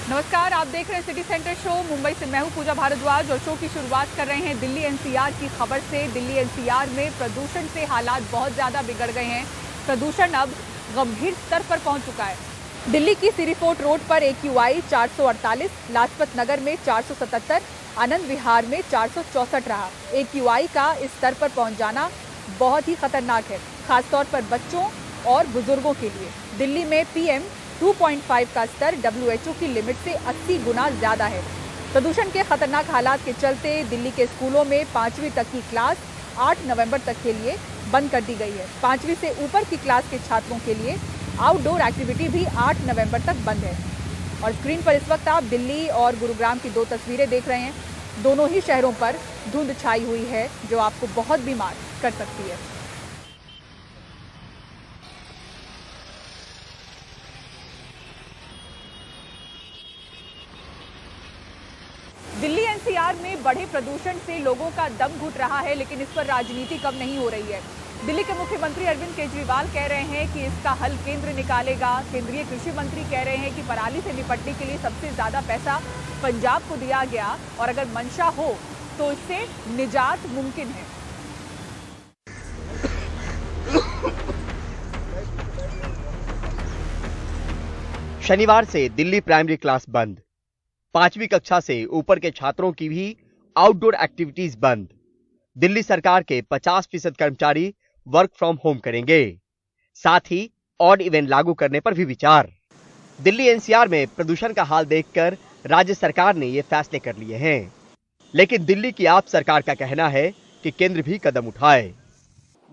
नमस्कार, आप देख रहे हैं सिटी सेंटर शो। मुंबई से मैं हूं पूजा भारद्वाज और शो की शुरुआत कर रहे हैं दिल्ली एनसीआर की खबर से। दिल्ली एनसीआर में प्रदूषण से हालात बहुत ज्यादा बिगड़ गए हैं। प्रदूषण अब गंभीर स्तर पर पहुंच चुका है। दिल्ली की सिटी फोर्ट रोड पर AQI 448, लाजपत नगर में 477, आनंद विहार में 464 रहा। AQI का इस स्तर पर पहुंच जाना बहुत ही खतरनाक है, खासतौर पर बच्चों और बुजुर्गों के लिए। दिल्ली में PM 2.5 का स्तर WHO की लिमिट से 80 गुना ज्यादा है। प्रदूषण के खतरनाक हालात के चलते दिल्ली के स्कूलों में 5वीं तक की क्लास 8 नवंबर तक के लिए बंद कर दी गई है। 5वीं से ऊपर की क्लास के छात्रों के लिए आउटडोर एक्टिविटी भी 8 नवंबर तक बंद है। और स्क्रीन पर इस वक्त आप दिल्ली और गुरुग्राम की 2 तस्वीरें देख रहे हैं। दोनों ही शहरों पर धुंध छाई हुई है जो आपको बहुत बीमार कर सकती है। दिल्ली एनसीआर में बढ़े प्रदूषण से लोगों का दम घुट रहा है, लेकिन इस पर राजनीति कम नहीं हो रही है। दिल्ली के मुख्यमंत्री अरविंद केजरीवाल कह रहे हैं कि इसका हल केंद्र निकालेगा। केंद्रीय कृषि मंत्री कह रहे हैं कि पराली से निपटने के लिए सबसे ज्यादा पैसा पंजाब को दिया गया और अगर मंशा हो तो इससे निजात मुमकिन है। शनिवार से दिल्ली प्राइमरी क्लास बंद, 5वीं कक्षा से ऊपर के छात्रों की भी आउटडोर एक्टिविटीज बंद। दिल्ली सरकार के 50% कर्मचारी वर्क फ्रॉम होम करेंगे। साथ ही ऑड इवन लागू करने पर भी विचार। दिल्ली एनसीआर में प्रदूषण का हाल देखकर राज्य सरकार ने ये फैसले कर लिए हैं, लेकिन दिल्ली की आप सरकार का कहना है कि केंद्र भी कदम उठाए।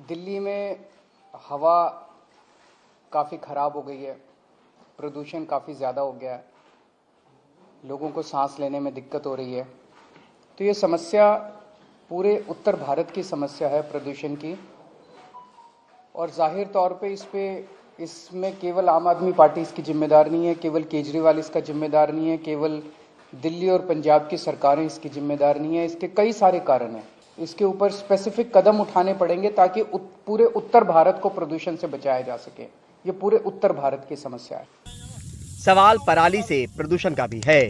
दिल्ली में हवा काफ़ी खराब हो गई है, प्रदूषण काफ़ी ज़्यादा हो गया है, लोगों को सांस लेने में दिक्कत हो रही है। तो ये समस्या पूरे उत्तर भारत की समस्या है प्रदूषण की, और जाहिर तौर पे इसमें केवल आम आदमी पार्टी इसकी जिम्मेदार नहीं है, केवल केजरीवाल इसका जिम्मेदार नहीं है, केवल दिल्ली और पंजाब की सरकारें इसकी जिम्मेदार नहीं है। इसके कई सारे कारण हैं। इसके ऊपर स्पेसिफिक कदम उठाने पड़ेंगे ताकि पूरे उत्तर भारत को प्रदूषण से बचाया जा सके। ये पूरे उत्तर भारत की समस्या है। सवाल पराली से प्रदूषण का भी है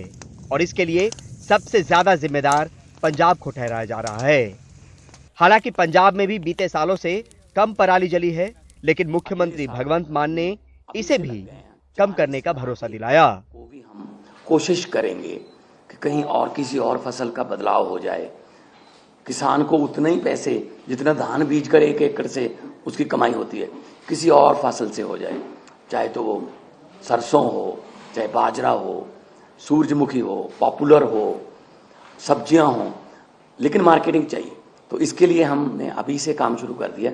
और इसके लिए सबसे ज्यादा जिम्मेदार पंजाब को ठहराया जा रहा है। हालांकि पंजाब में भी बीते सालों से कम पराली जली है, लेकिन मुख्यमंत्री भगवंत मान ने इसे भी कम करने का भरोसा दिलाया। वो भी हम कोशिश करेंगे कि कहीं और किसी और फसल का बदलाव हो जाए, किसान को उतना ही पैसे जितना धान बीज कर 1 एकड़ से उसकी कमाई होती है किसी और फसल से हो जाए, चाहे तो वो सरसों हो, चाहे बाजरा हो, सूरजमुखी हो, पॉपुलर हो, सब्जियां हो, लेकिन मार्केटिंग चाहिए। तो इसके लिए हमने अभी से काम शुरू कर दिया।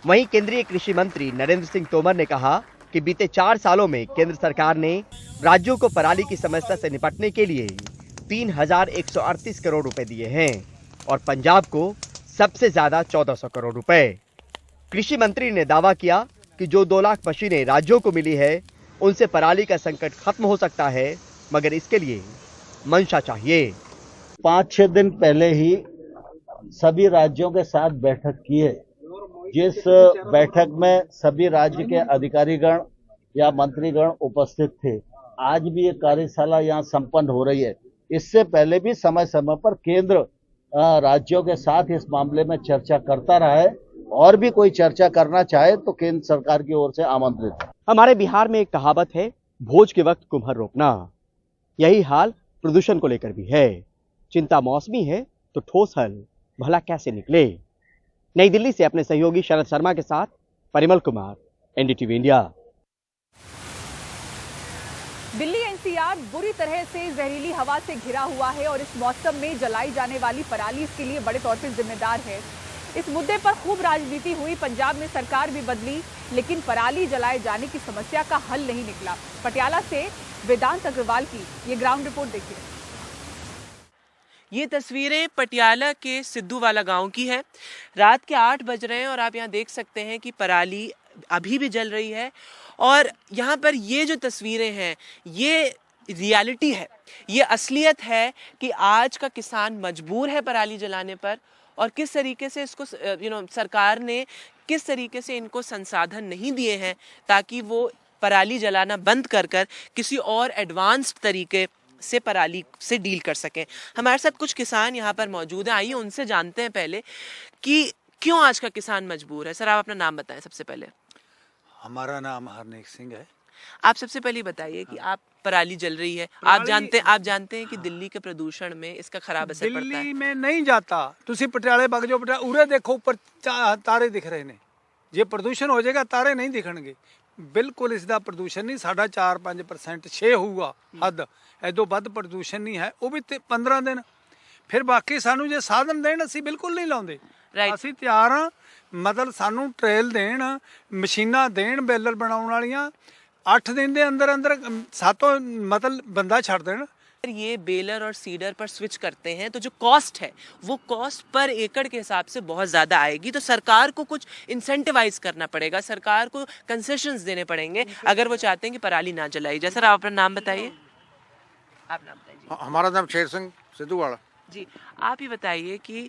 वहीं केंद्रीय कृषि मंत्री नरेंद्र सिंह तोमर ने कहा कि बीते 4 सालों में केंद्र सरकार ने राज्यों को पराली की समस्या से निपटने के लिए 3,138 करोड़ रुपए दिए हैं और पंजाब को सबसे ज्यादा 1,400 करोड़ रुपए। कृषि मंत्री ने दावा किया कि जो 2 लाख मशीनें राज्यों को मिली है उनसे पराली का संकट खत्म हो सकता है, मगर इसके लिए मंशा चाहिए। 5-6 दिन पहले ही सभी राज्यों के साथ बैठक की है, जिस बैठक में सभी राज्य के अधिकारीगण या मंत्रीगण उपस्थित थे। आज भी ये कार्यशाला यहाँ संपन्न हो रही है। इससे पहले भी समय समय पर केंद्र राज्यों के साथ इस मामले में चर्चा करता रहा है और भी कोई चर्चा करना चाहे तो केंद्र सरकार की ओर से आमंत्रित है। हमारे बिहार में एक कहावत है, भोज के वक्त कुम्हर रोकना। यही हाल प्रदूषण को लेकर भी है। चिंता मौसमी है तो ठोस हल भला कैसे निकले। नई दिल्ली से अपने सहयोगी शरद शर्मा के साथ Parimal Kumar, NDTV India. Delhi NCR बुरी तरह से जहरीली हवा से घिरा हुआ है और इस मौसम में जलाई जाने वाली पराली इसके लिए बड़े तौर पर जिम्मेदार है। इस मुद्दे पर खूब राजनीति हुई, पंजाब में सरकार भी बदली, लेकिन पराली जलाए जाने की समस्या का हल नहीं निकला। पटियाला से वेदांत अग्रवाल की ये ग्राउंड रिपोर्ट देखिए। ये तस्वीरें पटियाला के सिद्धूवाला गांव की है। रात के 8 बज रहे हैं और आप यहाँ देख सकते हैं कि पराली अभी भी जल रही है। और यहाँ पर ये जो तस्वीरें हैं ये रियलिटी है, ये असलियत है कि आज का किसान मजबूर है पराली जलाने पर और किस तरीके से इसको सरकार ने किस तरीके से इनको संसाधन नहीं दिए हैं ताकि वो पराली जलाना बंद कर किसी और एडवांस्ड तरीके से पराली से डील कर सकें। हमारे साथ कुछ किसान यहाँ पर मौजूद हैं, आइए उनसे जानते हैं पहले कि क्यों आज का किसान मजबूर है। सर, आप अपना नाम बताएं सबसे पहले। हमारा नाम हरनेक सिंह है। आप सबसे पहले बताइए कि आप पराली जल रही है, आप जानते हैं कि दिल्ली के प्रदूषण में इसका खराब असर पड़ता है। दिल्ली में नहीं जाता, तुसी पटियाले वग जाओ, पटियाले उरे देखो ऊपर तारे दिख रहे ने, जे प्रदूषण हो जाएगा तारे नहीं दिखणगे। बिल्कुल इसका प्रदूषण नहीं, 4.5% 6 होगा हद, एदो ਵੱਧ प्रदूषण नहीं है। वो भी 15 दिन। फिर बाकी सानू जे साधन देण असी बिल्कुल नहीं लाउंदे, ਅਸੀਂ ਤਿਆਰ ਹਾਂ। ਮਤਲਬ ਸਾਨੂੰ ਟ੍ਰੇਲ ਦੇਣ, ਮਸ਼ੀਨਾਂ ਦੇਣ ਬੇਲਰ ਬਣਾਉਣ ਵਾਲੀਆਂ, 8 दिन ਦੇ ਅੰਦਰ ਅੰਦਰ ਸਾਤੋਂ मतलब ਬੰਦਾ ਛੱਡ ਦੇਣ। ये बेलर और सीडर पर स्विच करते हैं तो जो कॉस्ट है वो कॉस्ट पर एकड़ के हिसाब से बहुत ज़्यादा आएगी। तो सरकार को कुछ इंसेंटिवाइज करना पड़ेगा, सरकार को कंसेशंस देने पड़ेंगे अगर वो चाहते हैं कि पराली ना जलाई जाए। सर, आप अपना नाम बताइए। आप नाम बताइए। हमारा नाम शेर सिंह सिद्धूवाड़ा जी, आप ही बताइए कि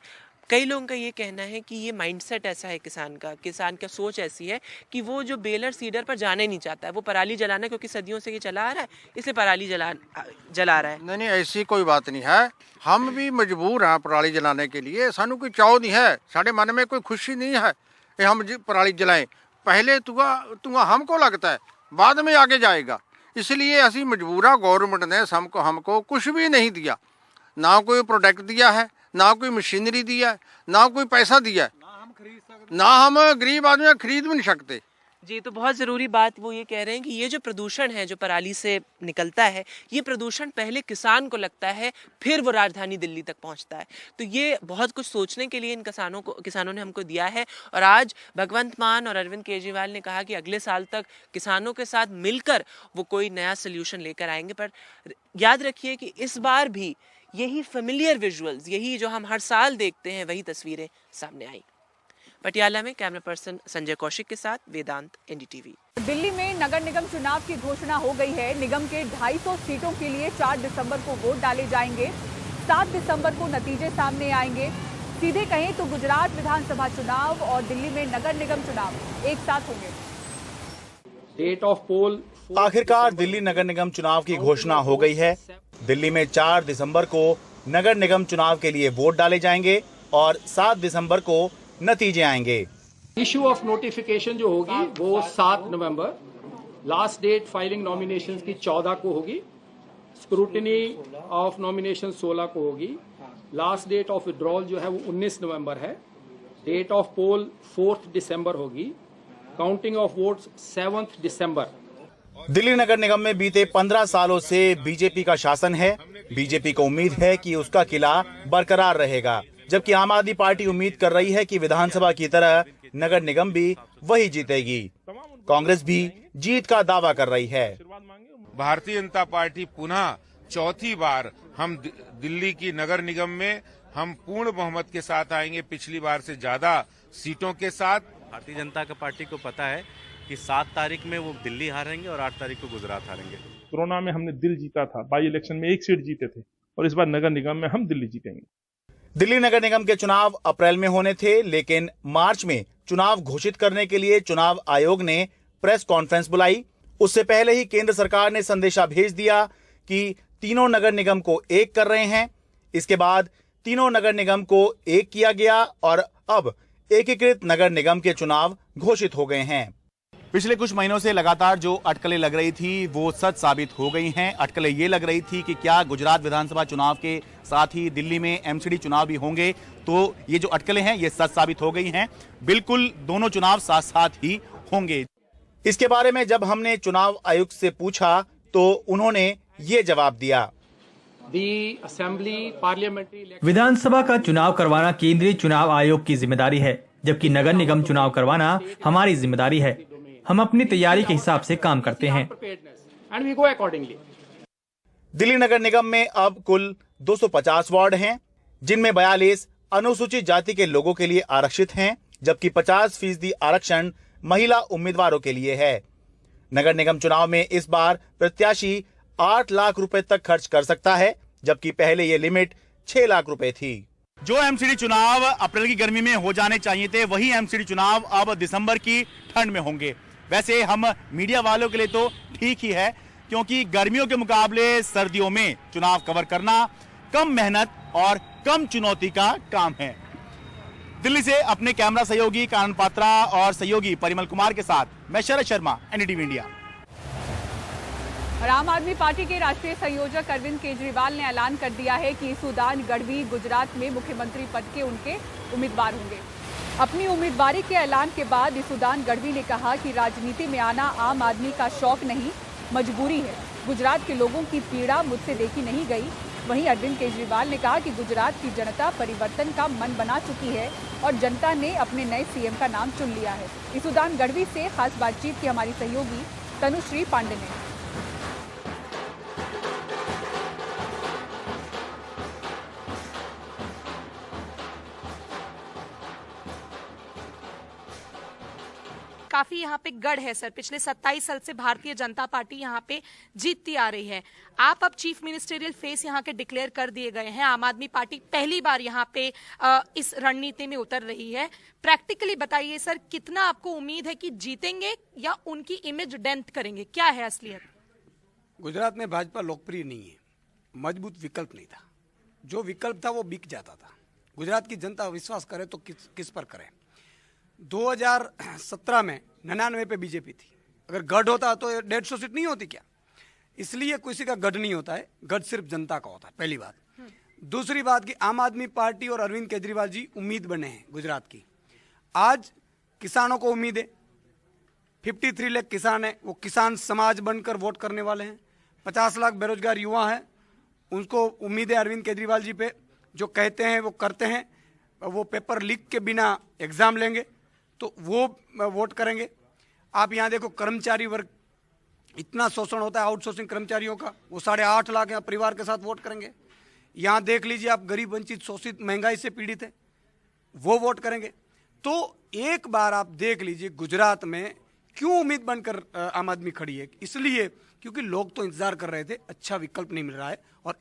कई लोगों का ये कहना है कि ये माइंडसेट ऐसा है किसान का सोच ऐसी है कि वो जो बेलर सीडर पर जाने नहीं चाहता है, वो पराली जलाना, क्योंकि सदियों से ये चला आ रहा है इसलिए पराली जला रहा है। नहीं, ऐसी कोई बात नहीं है। हम भी मजबूर हैं पराली जलाने के लिए। सानू कोई चाव नहीं है, साढ़े मन में कोई खुशी नहीं है कि हम पराली जलाएं। पहले धुआं हमको लगता है, बाद में आगे जाएगा। इसलिए असी मजबूर हैं। गवर्नमेंट ने हमको कुछ भी नहीं दिया, ना कोई प्रोडक्ट दिया है, ना कोई मशीनरी दिया है, ना कोई पैसा दिया है, ना हम गरीब आदमी खरीद भी नहीं सकते। जी, तो बहुत ज़रूरी बात वो ये कह रहे हैं कि ये जो प्रदूषण है जो पराली से निकलता है, ये प्रदूषण पहले किसान को लगता है, फिर वो राजधानी दिल्ली तक पहुंचता है। तो ये बहुत कुछ सोचने के लिए इन किसानों ने हमको दिया है। और आज भगवंत मान और अरविंद केजरीवाल ने कहा कि अगले साल तक किसानों के साथ मिलकर वो कोई नया सोल्यूशन लेकर आएंगे। पर याद रखिए कि इस बार भी यही फेमिलियर विजुअल्स, यही जो हम हर साल देखते हैं, वही तस्वीरें सामने आई। पटियाला में कैमरा पर्सन संजय कौशिक के साथ वेदांत, एनडीटीवी। दिल्ली में नगर निगम चुनाव की घोषणा हो गई है। निगम के 250 सीटों के लिए 4 दिसंबर को वोट डाले जाएंगे। 7 दिसंबर को नतीजे सामने आएंगे। सीधे कहें तो गुजरात विधानसभा चुनाव और दिल्ली में नगर निगम चुनाव एक साथ होंगे। डेट ऑफ पोल। आखिरकार दिल्ली नगर निगम चुनाव की घोषणा हो गई है। दिल्ली में 4 दिसंबर को नगर निगम चुनाव के लिए वोट डाले जाएंगे और 7 दिसंबर को नतीजे आएंगे। इशू ऑफ नोटिफिकेशन जो होगी वो 7 नवंबर, लास्ट डेट फाइलिंग नॉमिनेशंस की 14 को होगी, स्क्रूटिनी ऑफ नॉमिनेशन 16 को होगी, लास्ट डेट ऑफ विड्रॉल जो है वो 19 नवंबर है, डेट ऑफ पोल 4 दिसंबर होगी, काउंटिंग ऑफ वोट्स 7 दिसंबर। दिल्ली नगर निगम में बीते 15 सालों से बीजेपी का शासन है। बीजेपी को उम्मीद है कि उसका किला बरकरार रहेगा, जबकि आम आदमी पार्टी उम्मीद कर रही है कि विधानसभा की तरह नगर निगम भी वही जीतेगी। कांग्रेस भी जीत का दावा कर रही है। भारतीय जनता पार्टी पुनः चौथी बार हम दिल्ली की नगर निगम में हम पूर्ण बहुमत के साथ आएंगे, पिछली बार से ज्यादा सीटों के साथ। भारतीय जनता पार्टी को पता है कि 7 तारीख में वो दिल्ली हारेंगे और 8 तारीख को गुजरात हारेंगे। कोरोना में हमने दिल्ली जीता था, बाई इलेक्शन में 1 सीट जीते थे, और इस बार नगर निगम में हम दिल्ली जीतेंगे। दिल्ली नगर निगम के चुनाव अप्रैल में होने थे, लेकिन मार्च में चुनाव घोषित करने के लिए चुनाव आयोग ने प्रेस कॉन्फ्रेंस बुलाई। उससे पहले ही केंद्र सरकार ने संदेशा भेज दिया कि तीनों नगर निगम को एक कर रहे हैं। इसके बाद तीनों नगर निगम को एक किया गया और अब एकीकृत नगर निगम के चुनाव घोषित हो गए हैं। पिछले कुछ महीनों से लगातार जो अटकलें लग रही थी वो सच साबित हो गई हैं। अटकलें ये लग रही थी कि क्या गुजरात विधानसभा चुनाव के साथ ही दिल्ली में एमसीडी चुनाव भी होंगे, तो ये जो अटकलें हैं ये सच साबित हो गई हैं। बिल्कुल दोनों चुनाव साथ साथ ही होंगे। इसके बारे में जब हमने चुनाव आयुक्त से पूछा तो उन्होंने ये जवाब दिया। विधानसभा का चुनाव करवाना केंद्रीय चुनाव आयोग की जिम्मेदारी है, जबकि नगर निगम चुनाव करवाना हमारी जिम्मेदारी है। हम अपनी तैयारी के हिसाब से काम करते हैं। दिल्ली नगर निगम में अब कुल 250 वार्ड हैं, जिनमें 42 अनुसूचित जाति के लोगों के लिए आरक्षित हैं, जबकि 50% आरक्षण महिला उम्मीदवारों के लिए है। नगर निगम चुनाव में इस बार प्रत्याशी 8 लाख रुपए तक खर्च कर सकता है, जबकि पहले ये लिमिट 6 लाख रुपए थी। जो एमसीडी चुनाव अप्रैल की गर्मी में हो जाने चाहिए थे, वही एमसीडी चुनाव अब दिसंबर की ठंड में होंगे। वैसे हम मीडिया वालों के लिए तो ठीक ही है, क्योंकि गर्मियों के मुकाबले सर्दियों में चुनाव कवर करना कम मेहनत और कम चुनौती का काम है। दिल्ली से अपने कैमरा सहयोगी कानन पात्रा और सहयोगी परिमल कुमार के साथ मैं शरद शर्मा, एनडीटीवी इंडिया। और आम आदमी पार्टी के राष्ट्रीय संयोजक अरविंद केजरीवाल ने ऐलान कर दिया है कि ईसूदान गढ़वी गुजरात में मुख्यमंत्री पद के उनके उम्मीदवार होंगे। अपनी उम्मीदवारी के ऐलान के बाद ईसूदान गढ़वी ने कहा कि राजनीति में आना आम आदमी का शौक नहीं, मजबूरी है। गुजरात के लोगों की पीड़ा मुझसे देखी नहीं गई। वहीं अरविंद केजरीवाल ने कहा कि गुजरात की जनता परिवर्तन का मन बना चुकी है और जनता ने अपने नए सीएम का नाम चुन लिया है। ईसूदान गढ़वी से खास बातचीत की हमारी सहयोगी तनुश्री पांडे ने। काफी यहाँ पे गढ़ है सर। पिछले 27 साल से भारतीय जनता पार्टी यहाँ पे जीतती आ रही है। आप अब चीफ मिनिस्टरियल फेस यहाँ के डिक्लेयर कर दिए गए हैं। आम आदमी पार्टी पहली बार यहाँ पे इस रणनीति में उतर रही है। प्रैक्टिकली बताइए सर, कितना आपको उम्मीद है कि जीतेंगे या उनकी इमेज डेंट करेंगे? क्या है असलियत? गुजरात में भाजपा लोकप्रिय नहीं है, मजबूत विकल्प नहीं था। जो विकल्प था वो बिक जाता था। गुजरात की जनता विश्वास करे तो किस पर करे। 2017 में 99 पे बीजेपी थी। अगर गढ़ होता तो 150 सीट नहीं होती क्या? इसलिए किसी का गढ़ नहीं होता है, गढ़ सिर्फ जनता का होता है, पहली बात। दूसरी बात कि आम आदमी पार्टी और अरविंद केजरीवाल जी उम्मीद बने हैं गुजरात की। आज किसानों को उम्मीद है, 53 लाख किसान है, वो किसान समाज बनकर वोट करने वाले हैं। 50 लाख बेरोजगार युवा हैं, उनको उम्मीद है अरविंद केजरीवाल जी पे। जो कहते हैं वो करते हैं। वो पेपर लीक के बिना एग्जाम लेंगे तो वो वोट करेंगे। आप यहाँ देखो, कर्मचारी वर्ग, इतना शोषण होता है आउटसोर्सिंग कर्मचारियों का, वो 8.5 लाख यहाँ परिवार के साथ वोट करेंगे। यहाँ देख लीजिए आप, गरीब वंचित शोषित महंगाई से पीड़ित है, वो वोट करेंगे। तो एक बार आप देख लीजिए गुजरात में क्यों उम्मीद बनकर आम आदमी खड़ी है। इसलिए क्योंकि लोग तो इंतजार कर रहे थे, अच्छा विकल्प नहीं मिल रहा है। और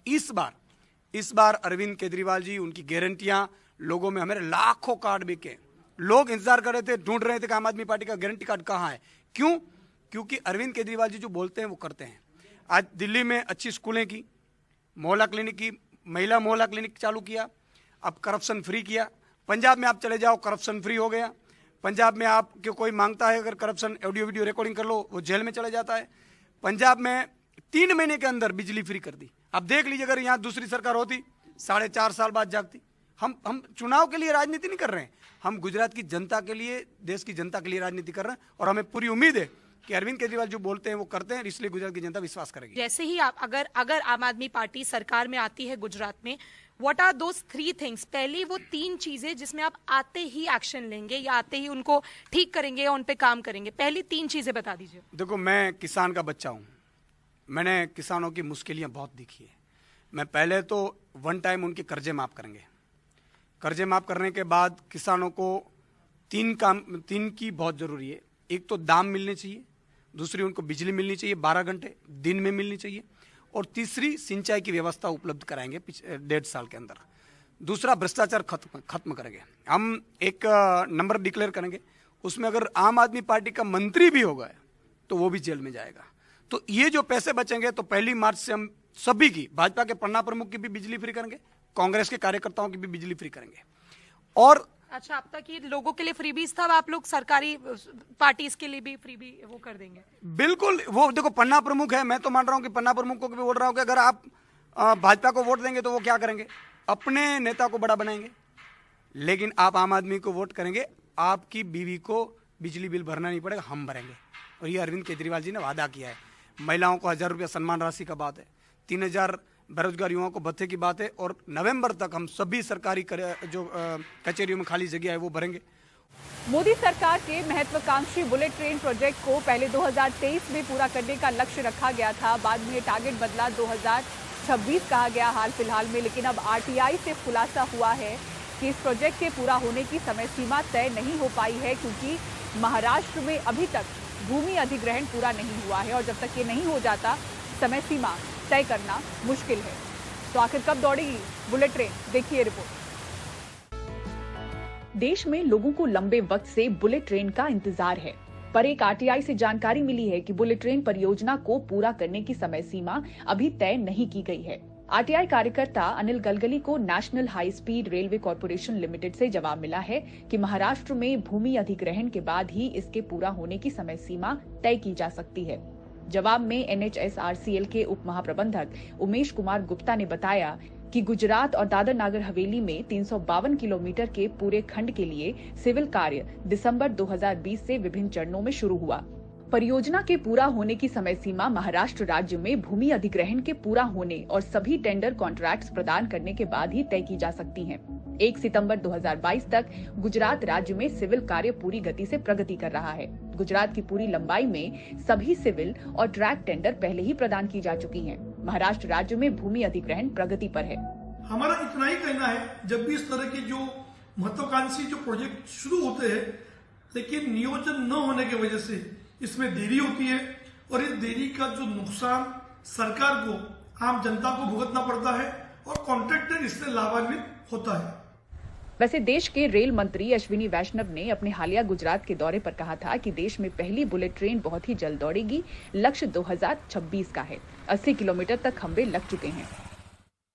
इस बार अरविंद केजरीवाल जी, उनकी गारंटियां लोगों में, हमारे लाखों कार्ड बिके। लोग इंतजार कर रहे थे, ढूंढ रहे थे कि आम आदमी पार्टी का गारंटी कार्ड कहाँ है। क्यों? क्योंकि अरविंद केजरीवाल जी जो बोलते हैं वो करते हैं। आज दिल्ली में अच्छी स्कूलें की, मोहल्ला क्लिनिक की, महिला मोहल्ला क्लिनिक चालू किया, अब करप्शन फ्री किया। पंजाब में आप चले जाओ, करप्शन फ्री हो गया। पंजाब में आप के कोई मांगता है अगर करप्शन, ऑडियो वीडियो रिकॉर्डिंग कर लो, वो जेल में चला जाता है। पंजाब में 3 महीने के अंदर बिजली फ्री कर दी। आप देख लीजिए, अगर यहाँ दूसरी सरकार होती 4.5 साल बाद जागती। हम चुनाव के लिए राजनीति नहीं कर रहे हैं, हम गुजरात की जनता के लिए, देश की जनता के लिए राजनीति कर रहे हैं। और हमें पूरी उम्मीद है कि अरविंद केजरीवाल जो बोलते हैं वो करते हैं, इसलिए गुजरात की जनता विश्वास करेगी। जैसे ही आप अगर आम आदमी पार्टी सरकार में आती है गुजरात में, व्हाट आर दोज 3 थिंग्स? पहली वो 3 चीजें जिसमें आप आते ही एक्शन लेंगे या आते ही उनको ठीक करेंगे या उन पे काम करेंगे। पहली 3 चीजें बता दीजिए। देखो, मैं किसान का बच्चा हूँ, मैंने किसानों की मुश्किलें बहुत देखी है। मैं पहले तो 1 टाइम उनके कर्जे माफ करेंगे। कर्जे माफ करने के बाद किसानों को 3 की बहुत जरूरी है। एक तो दाम मिलने चाहिए, दूसरी उनको बिजली मिलनी चाहिए 12 घंटे दिन में मिलनी चाहिए, और तीसरी सिंचाई की व्यवस्था उपलब्ध कराएंगे 1.5 साल के अंदर। दूसरा, भ्रष्टाचार खत्म करेंगे। हम एक नंबर डिक्लेयर करेंगे, उसमें अगर आम आदमी पार्टी का मंत्री भी होगा तो वो भी जेल में जाएगा। तो ये जो पैसे बचेंगे, तो 1 मार्च से हम सभी की, भाजपा के पन्ना प्रमुख की भी बिजली फ्री करेंगे, कांग्रेस के कार्यकर्ताओं की भी बिजली फ्री करेंगे। और अच्छा, अब तक ये लोगों के लिए फ्रीबीज था, आप लोग सरकारी पार्टीज के लिए भी फ्रीबी वो कर देंगे? बिल्कुल। वो देखो, पन्ना प्रमुख है, मैं तो मान रहा हूं कि पन्ना प्रमुख को भी बोल रहा हूं कि अगर आप भाजपा को वोट देंगे तो वो क्या करेंगे, अपने नेता को बड़ा बनाएंगे। लेकिन आप आम आदमी को वोट करेंगे, आपकी बीवी को बिजली बिल भरना नहीं पड़ेगा, हम भरेंगे। और ये अरविंद केजरीवाल जी ने वादा किया है। महिलाओं को 1000 रुपया सम्मान राशि का बात है, 3000 बेरोजगार युवाओं को भत्ते की बात है, और नवंबर तक हम सभी सरकारी जो कचहरियों में खाली जगह है वो भरेंगे। मोदी सरकार के महत्वाकांक्षी बुलेट ट्रेन प्रोजेक्ट को पहले 2023 में पूरा करने का लक्ष्य रखा गया था। बाद में टारगेट बदला, 2026 कहा गया हाल फिलहाल में। लेकिन अब आरटीआई से खुलासा हुआ है कि इस प्रोजेक्ट के पूरा होने की समय सीमा तय नहीं हो पाई है, क्योंकि महाराष्ट्र में अभी तक भूमि अधिग्रहण पूरा नहीं हुआ है। और जब तक ये नहीं हो जाता, समय सीमा तय करना मुश्किल है। तो आखिर कब दौड़ेगी बुलेट ट्रेन, देखिए रिपोर्ट। देश में लोगों को लंबे वक्त से बुलेट ट्रेन का इंतजार है। पर एक आरटीआई से जानकारी मिली है कि बुलेट ट्रेन परियोजना को पूरा करने की समय सीमा अभी तय नहीं की गई है। आरटीआई कार्यकर्ता अनिल गलगली को national high speed railway corporation limited से जवाब मिला है कि महाराष्ट्र में भूमि अधिग्रहण के बाद ही इसके पूरा होने की समय सीमा तय की जा सकती है। जवाब में NHSRCL के उप महाप्रबंधक उमेश कुमार गुप्ता ने बताया कि गुजरात और दादर नागर हवेली में 352 किलोमीटर के पूरे खंड के लिए सिविल कार्य दिसंबर 2020 से विभिन्न चरणों में शुरू हुआ। परियोजना के पूरा होने की समय सीमा महाराष्ट्र राज्य में भूमि अधिग्रहण के पूरा होने और सभी टेंडर कॉन्ट्रैक्ट्स प्रदान करने के बाद ही तय की जा सकती हैं। 1 सितंबर 2022 तक गुजरात राज्य में सिविल कार्य पूरी गति से प्रगति कर रहा है। गुजरात की पूरी लंबाई में सभी सिविल और ट्रैक टेंडर पहले ही प्रदान की जा चुकी हैं। महाराष्ट्र राज्य में भूमि अधिग्रहण प्रगति पर है। हमारा इतना ही कहना है, जब भी इस तरह के जो महत्वाकांक्षी जो प्रोजेक्ट शुरू होते हैं लेकिन नियोजन न होने की वजह से इसमें देरी होती है और इस देरी का जो नुकसान सरकार को, आम जनता को भुगतना पड़ता है और कॉन्ट्रैक्टर इससे लाभान्वित होता है। वैसे देश के रेल मंत्री अश्विनी वैष्णव ने अपने हालिया गुजरात के दौरे पर कहा था कि देश में पहली बुलेट ट्रेन बहुत ही जल्द दौड़ेगी। लक्ष्य 2026 का है। 80 किलोमीटर तक खंबे लग चुके हैं।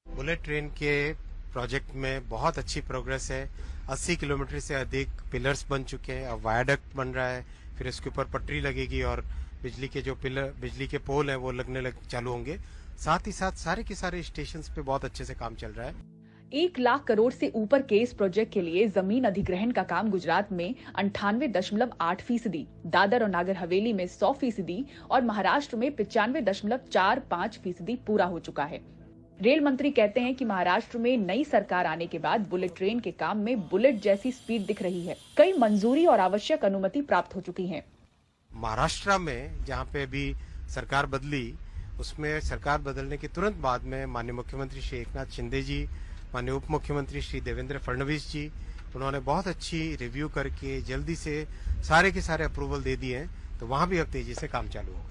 बुलेट ट्रेन के प्रोजेक्ट में बहुत अच्छी प्रोग्रेस है। 80 किलोमीटर से अधिक पिलर्स बन चुके हैं। अब वायडक्ट बन रहा है, फिर इसके ऊपर पटरी लगेगी और बिजली के जो बिजली के पोल हैं वो लगने चालू होंगे। साथ ही साथ सारे के सारे स्टेशन पे बहुत अच्छे से काम चल रहा है। 1 लाख करोड़ से ऊपर के इस प्रोजेक्ट के लिए जमीन अधिग्रहण का काम गुजरात में 98.8%, दादर और नागर हवेली में 100% और महाराष्ट्र में 95.45% पूरा हो चुका है। रेल मंत्री कहते हैं कि महाराष्ट्र में नई सरकार आने के बाद बुलेट ट्रेन के काम में बुलेट जैसी स्पीड दिख रही है। कई मंजूरी और आवश्यक अनुमति प्राप्त हो चुकी है। महाराष्ट्र में जहाँ पे अभी सरकार बदली, उसमें सरकार बदलने के तुरंत बाद में माननीय मुख्यमंत्री श्री एकनाथ शिंदे जी, माननीय उप मुख्यमंत्री श्री देवेंद्र फडणवीस जी, उन्होंने बहुत अच्छी रिव्यू करके जल्दी से सारे के सारे अप्रूवल दे दिए हैं। तो वहां भी अब तेजी से काम चालू होगा।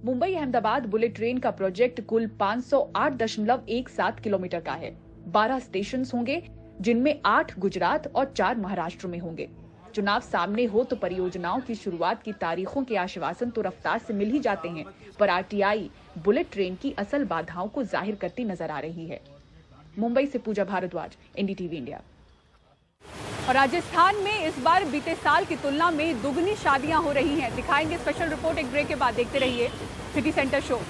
मुंबई अहमदाबाद बुलेट ट्रेन का प्रोजेक्ट कुल 508.17 किलोमीटर का है। 12 स्टेशन होंगे, जिनमें 8 गुजरात और 4 महाराष्ट्र में होंगे। चुनाव सामने हो तो परियोजनाओं की शुरुआत की तारीखों के आश्वासन तो रफ्तार से मिल ही जाते हैं, पर आरटीआई बुलेट ट्रेन की असल बाधाओं को जाहिर करती नजर आ रही है। मुंबई से पूजा भारद्वाज, NDTV इंडिया। और राजस्थान में इस बार बीते साल की तुलना में दुगनी शादियां हो रही हैं। दिखाएंगे स्पेशल रिपोर्ट एक ब्रेक के बाद। देखते रहिए सिटी सेंटर शो।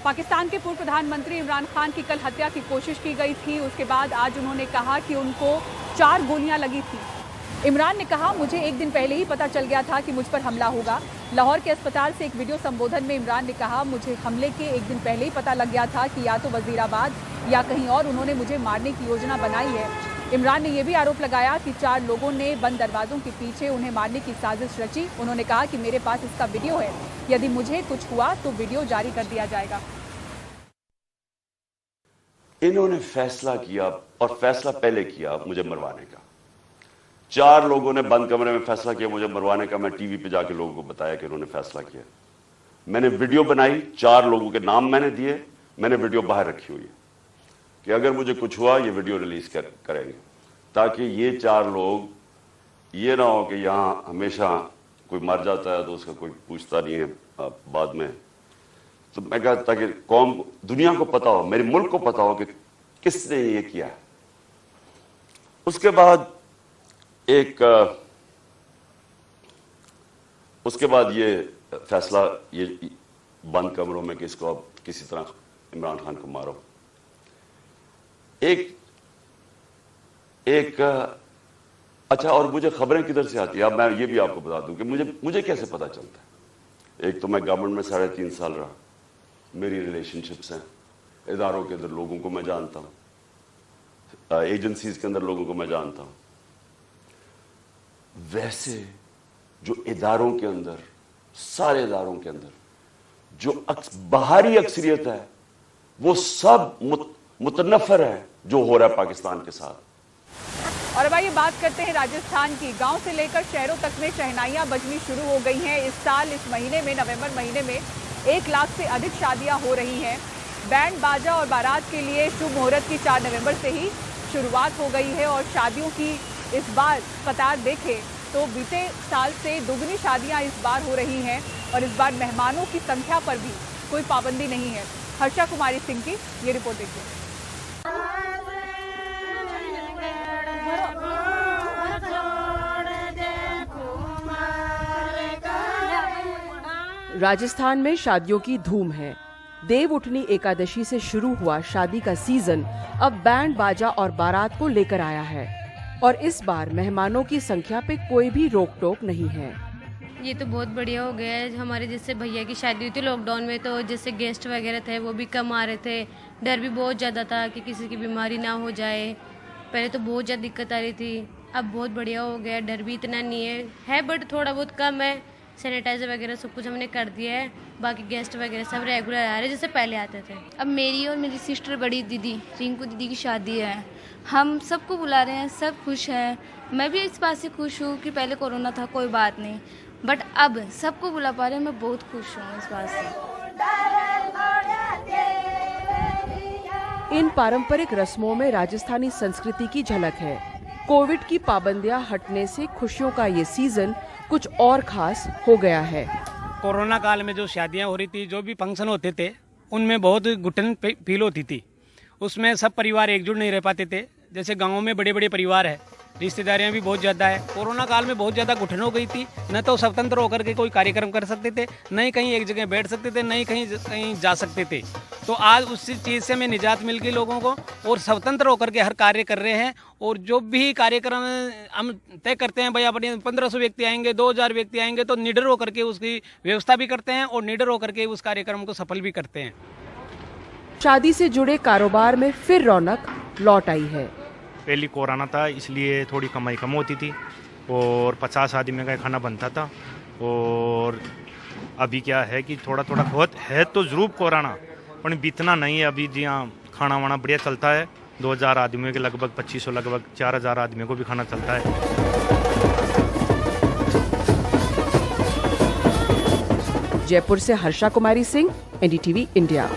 पाकिस्तान के पूर्व प्रधानमंत्री इमरान खान की कल हत्या की कोशिश की गई थी। उसके बाद आज उन्होंने कहा कि उनको 4 गोलियां लगी थी। इमरान ने कहा, मुझे एक दिन पहले ही पता चल गया था कि मुझ पर हमला होगा। लाहौर के अस्पताल से एक वीडियो संबोधन में इमरान ने कहा, मुझे हमले के एक दिन पहले ही पता लग गया था कि या तो वजीराबाद या कहीं और उन्होंने मुझे मारने की योजना बनाई है। इमरान ने यह भी आरोप लगाया कि 4 लोगों ने बंद दरवाजों के पीछे उन्हें मारने की साजिश रची। उन्होंने कहा कि मेरे पास इसका वीडियो है, यदि मुझे कुछ हुआ तो वीडियो जारी कर दिया जाएगा। इन्होंने फैसला किया और फैसला पहले किया मुझे मरवाने का। 4 लोगों ने बंद कमरे में फैसला किया मुझे मरवाने का। मैं टीवी पे जाके लोगों को बताया कि उन्होंने फैसला किया। मैंने वीडियो बनाई, 4 लोगों के नाम मैंने दिए, मैंने वीडियो बाहर रखी हुई है कि अगर मुझे कुछ हुआ ये वीडियो रिलीज करेंगे, ताकि ये 4 लोग ये ना हो कि यहां हमेशा कोई मर जाता है तो उसका कोई पूछता नहीं है बाद में। तो मैं कहा ताकि कौम दुनिया को पता हो, मेरे मुल्क को पता हो कि किसने ये किया। उसके बाद ये फैसला ये बंद कमरों में कि इसको अब किसी तरह इमरान खान को मारो। अच्छा, और मुझे खबरें किधर से आती है अब मैं ये भी आपको बता दूं कि मुझे कैसे पता चलता है। एक तो मैं गवर्नमेंट में 3.5 साल रहा, मेरी रिलेशनशिप्स हैं, इदारों के अंदर लोगों को मैं जानता हूं, एजेंसीज के अंदर लोगों को मैं जानता हूं। वैसे जो इदारों के अंदर, सारे इदारों के अंदर जो बाहरी अक्सरियत है वो सब मुतनफर है जो हो रहा है पाकिस्तान के साथ। और अब आइए बात करते हैं राजस्थान की। गांव से लेकर शहरों तक में शहनाइयां बजनी शुरू हो गई हैं। इस साल इस महीने में, नवंबर महीने में 1 लाख से अधिक शादियां हो रही हैं। बैंड बाजा और बारात के लिए शुभ मुहूर्त की 4 नवंबर से ही शुरुआत हो गई है और शादियों की इस बार कतार देखें तो बीते साल से दुगनी शादियां इस बार हो रही हैं और इस बार मेहमानों की संख्या पर भी कोई पाबंदी नहीं है। हर्षा कुमारी सिंह की ये रिपोर्ट देखिए। राजस्थान में शादियों की धूम है। देव उठनी एकादशी से शुरू हुआ शादी का सीजन अब बैंड बाजा और बारात को लेकर आया है और इस बार मेहमानों की संख्या पे कोई भी रोक टोक नहीं है। ये तो बहुत बढ़िया हो गया है। हमारे जैसे भैया की शादी हुई थी लॉकडाउन में, तो जैसे गेस्ट वगैरह थे वो भी कम आ रहे थे। डर भी बहुत ज़्यादा था कि किसी की बीमारी ना हो जाए। पहले तो बहुत ज़्यादा दिक्कत आ रही थी, अब बहुत बढ़िया हो गया। डर भी इतना नहीं है बट थोड़ा बहुत कम है। सैनिटाइजर वगैरह सब कुछ हमने कर दिया है। बाकी गेस्ट वगैरह सब रेगुलर आ रहे हैं जैसे पहले आते थे। अब मेरी और मेरी सिस्टर बड़ी दीदी रिंकू दीदी की शादी है। हम सबको बुला रहे हैं, सब खुश हैं। मैं भी इस बात से खुश हूँ कि पहले कोरोना था कोई बात नहीं, बट अब सबको बुला पा रहे हैं। मैं बहुत खुश हूँ इस बात से। इन पारंपरिक रस्मों में राजस्थानी संस्कृति की झलक है। कोविड की पाबंदियां हटने से खुशियों का ये सीजन कुछ और खास हो गया है। कोरोना काल में जो शादियां हो रही थी, जो भी फंक्शन होते थे, उनमें बहुत घुटन फील होती थी। उसमें सब परिवार एकजुट नहीं रह पाते थे। जैसे गाँव में बड़े बड़े परिवार है, रिश्तेदारियां भी बहुत ज़्यादा है। कोरोना काल में बहुत ज़्यादा घुटन हो गई थी। न तो स्वतंत्र होकर के कोई कार्यक्रम कर सकते थे, न ही कहीं एक जगह बैठ सकते थे, न ही कहीं जा सकते थे। तो आज उस चीज़ से हमें निजात मिल गई लोगों को और स्वतंत्र होकर के हर कार्य कर रहे हैं। और जो भी कार्यक्रम हम तय करते हैं, भाई अपने 1500 व्यक्ति आएंगे, 2000 व्यक्ति आएंगे, तो निडर होकर के उसकी व्यवस्था भी करते हैं और निडर होकर के उस कार्यक्रम को सफल भी करते हैं। शादी से जुड़े कारोबार में फिर रौनक लौट आई है। पहले कोरोना था इसलिए थोड़ी कमाई कम होती थी और 50 आदमी का खाना बनता था। और अभी क्या है कि थोड़ा थोड़ा बहुत है तो जरूर कोरोना, पर बीतना नहीं है। अभी जी हाँ, खाना वाना बढ़िया चलता है। 2000 आदमियों के लगभग 2500 लगभग 4000 आदमियों को भी खाना चलता है। जयपुर से हर्षा कुमारी सिंह, NDTV इंडिया।